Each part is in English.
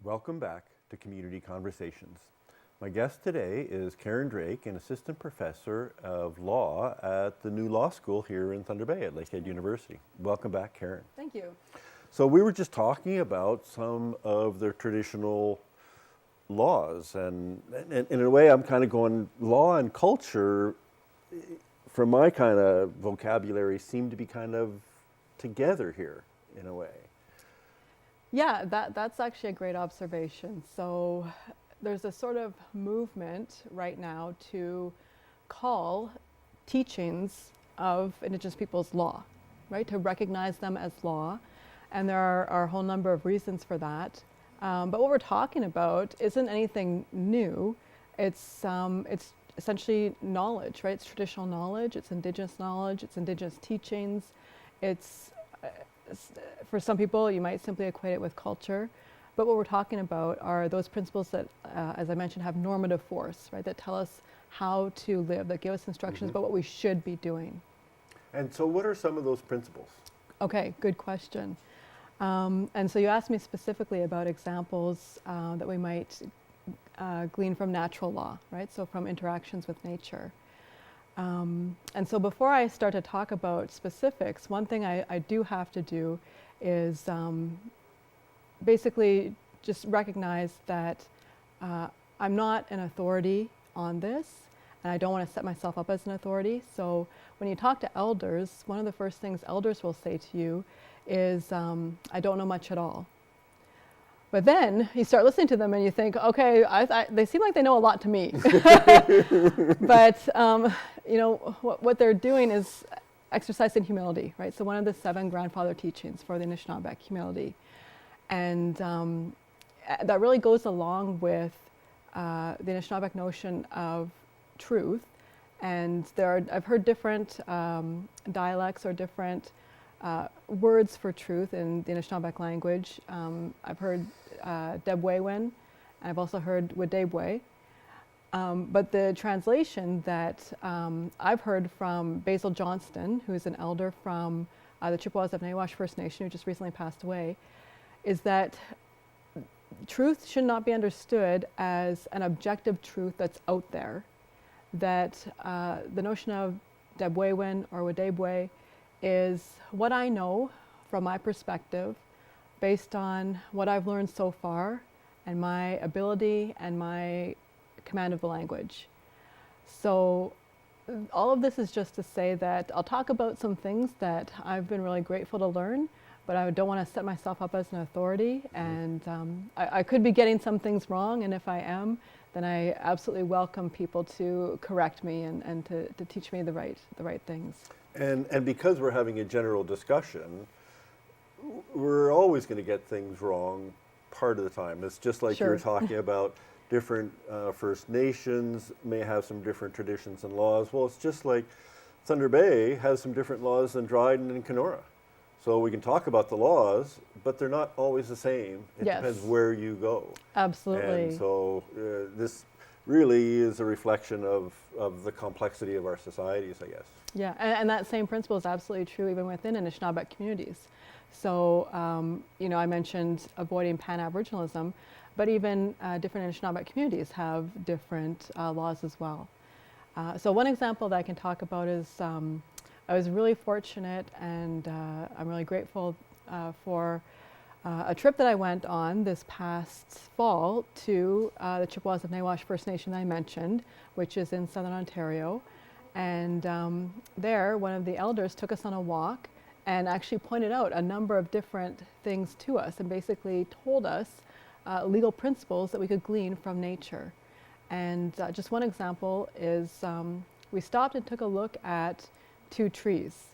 Welcome back to Community Conversations. My guest today is Karen Drake, an assistant professor of law at the new law school here in Thunder Bay at Lakehead University. Welcome back, Karen. Thank you. So we were just talking about some of the traditional laws, and in a way I'm kind of going, law and culture, from my kind of vocabulary, seem to be kind of together here in a way. Yeah, that's actually a great observation. So there's a sort of movement right now to call teachings of Indigenous peoples law, right? To recognize them as law. And there are a whole number of reasons for that. But what we're talking about isn't anything new. It's essentially knowledge, right? It's traditional knowledge, it's Indigenous knowledge, it's Indigenous teachings. For some people, you might simply equate it with culture. But what we're talking about are those principles that, as I mentioned, have normative force, right? That tell us how to live, that give us instructions about what we should be doing. And so what are some of those principles? Okay, good question. And so you asked me specifically about examples that we might glean from natural law, right? So from interactions with nature. And so before I start to talk about specifics, one thing I do have to do is basically just recognize that I'm not an authority on this, and I don't want to set myself up as an authority. So when you talk to elders, one of the first things elders will say to you is, I don't know much at all. But then you start listening to them and you think, okay, they seem like they know a lot to me. But what they're doing is exercising humility, right? So one of the 7 grandfather teachings for the Anishinaabe, humility. And that really goes along with the Anishinaabe notion of truth. And I've heard different dialects or different words for truth in the Anishinaabe language. I've heard Debwewin, and I've also heard Wadebwe. But the translation that I've heard from Basil Johnston, who's an elder from the Chippewas of Nawash First Nation, who just recently passed away, is that truth should not be understood as an objective truth that's out there. That the notion of Debwewin or Wadebwe is what I know from my perspective based on what I've learned so far and my ability and my command of the language. So all of this is just to say that I'll talk about some things that I've been really grateful to learn, but I don't want to set myself up as an authority, and I could be getting some things wrong, and if I am, then I absolutely welcome people to correct me and to teach me the right things. And because we're having a general discussion, we're always going to get things wrong part of the time. It's just like you were talking about different First Nations may have some different traditions and laws. Well, it's just like Thunder Bay has some different laws than Dryden and Kenora. So we can talk about the laws, but they're not always the same. It depends where you go. Absolutely. And so this really is a reflection of the complexity of our societies, I guess. Yeah, and that same principle is absolutely true even within Anishinaabe communities. So, I mentioned avoiding pan-Aboriginalism, but even different Anishinaabe communities have different laws as well. So one example that I can talk about is I was really fortunate, and I'm really grateful for a trip that I went on this past fall to the Chippewas of Nawash First Nation that I mentioned, which is in southern Ontario. And there, one of the elders took us on a walk and actually pointed out a number of different things to us and basically told us legal principles that we could glean from nature. And just one example is we stopped and took a look at 2 trees.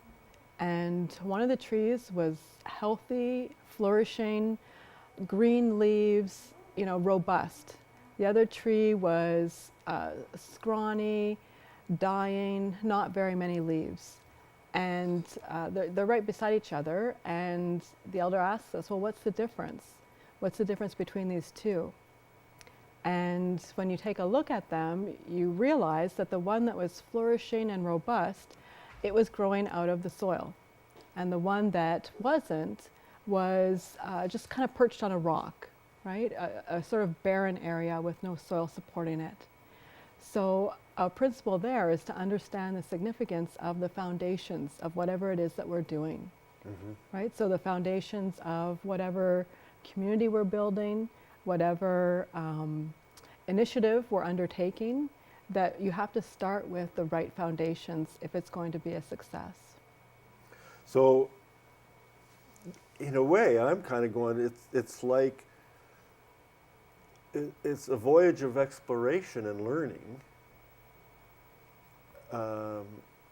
And one of the trees was healthy, flourishing, green leaves, robust. The other tree was scrawny, dying, not very many leaves. And they're right beside each other, and the elder asks us, well, what's the difference? What's the difference between these 2? And when you take a look at them, you realize that the one that was flourishing and robust, it was growing out of the soil. And the one that wasn't was just kind of perched on a rock. right? A sort of barren area with no soil supporting it. So a principle there is to understand the significance of the foundations of whatever it is that we're doing, right? So the foundations of whatever community we're building, whatever initiative we're undertaking, that you have to start with the right foundations if it's going to be a success. So in a way, I'm kind of going, it's like, it's a voyage of exploration and learning,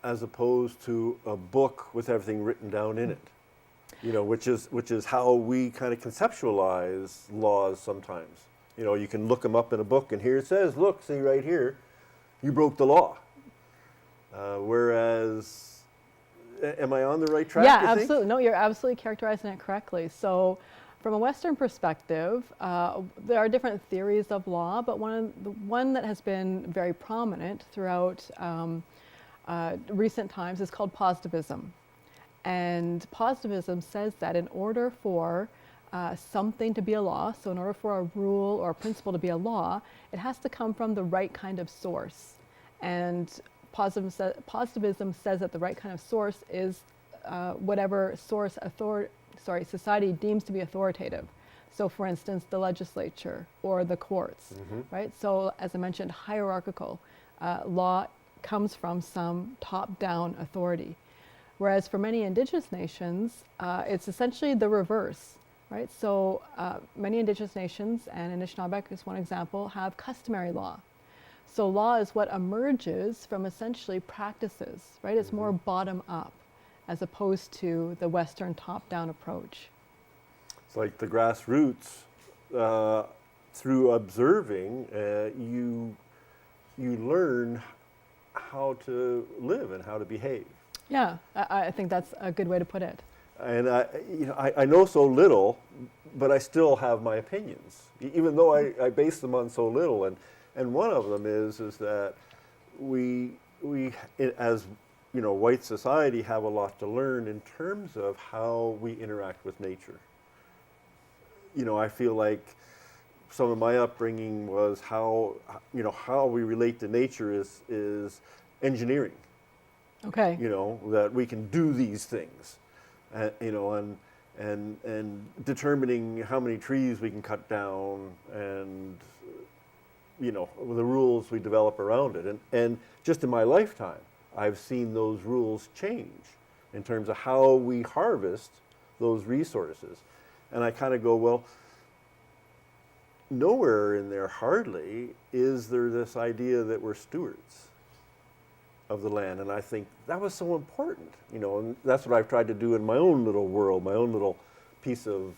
as opposed to a book with everything written down in it. Which is how we kind of conceptualize laws sometimes. You can look them up in a book, and here it says, look, see right here, you broke the law. Whereas, am I on the right track? Yeah, absolutely. No, you're absolutely characterizing it correctly. So, from a Western perspective, there are different theories of law, but one that has been very prominent throughout recent times is called positivism. And positivism says that in order for something to be a law, so in order for a rule or a principle to be a law, it has to come from the right kind of source. And positivism says that the right kind of source is whatever source society deems to be authoritative. So for instance, the legislature or the courts, right? So as I mentioned, hierarchical law comes from some top-down authority. Whereas for many Indigenous nations, it's essentially the reverse, right? So many Indigenous nations, and Anishinaabe is one example, have customary law. So law is what emerges from essentially practices, right? It's more bottom-up as opposed to the Western top-down approach. It's like the grassroots, through observing, you learn how to live and how to behave. Yeah, I think that's a good way to put it. And I know so little, but I still have my opinions, even though I base them on so little. And one of them is that we as white society have a lot to learn in terms of how we interact with nature. I feel like some of my upbringing was how we relate to nature is engineering. Okay. That we can do these things, and determining how many trees we can cut down, and the rules we develop around it. And just in my lifetime, I've seen those rules change in terms of how we harvest those resources. And I kind of go, well, nowhere in there hardly is there this idea that we're stewards of the land. And I think that was so important, and that's what I've tried to do in my own little world, my own little piece of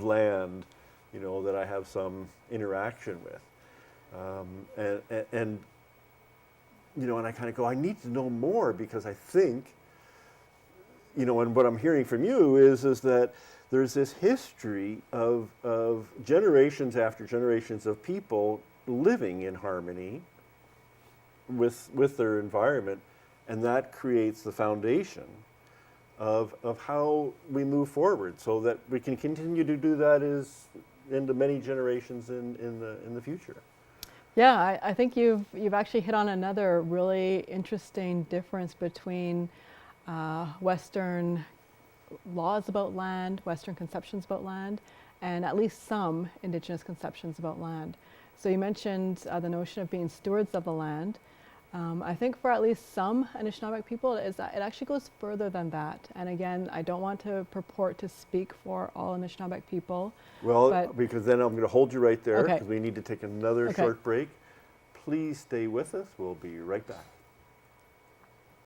land, that I have some interaction with. And I kind of go, I need to know more, because I think, and what I'm hearing from you is that there's this history of generations after generations of people living in harmony with their environment, and that creates the foundation of how we move forward, so that we can continue to do that into many generations in the future. Yeah, I think you've actually hit on another really interesting difference between Western laws about land, Western conceptions about land, and at least some Indigenous conceptions about land. So you mentioned the notion of being stewards of the land. I think for at least some Anishinaabe people, it actually goes further than that. And again, I don't want to purport to speak for all Anishinaabe people. Well, because then I'm going to hold you right there, because Okay. we need to take another short break. Please stay with us. We'll be right back.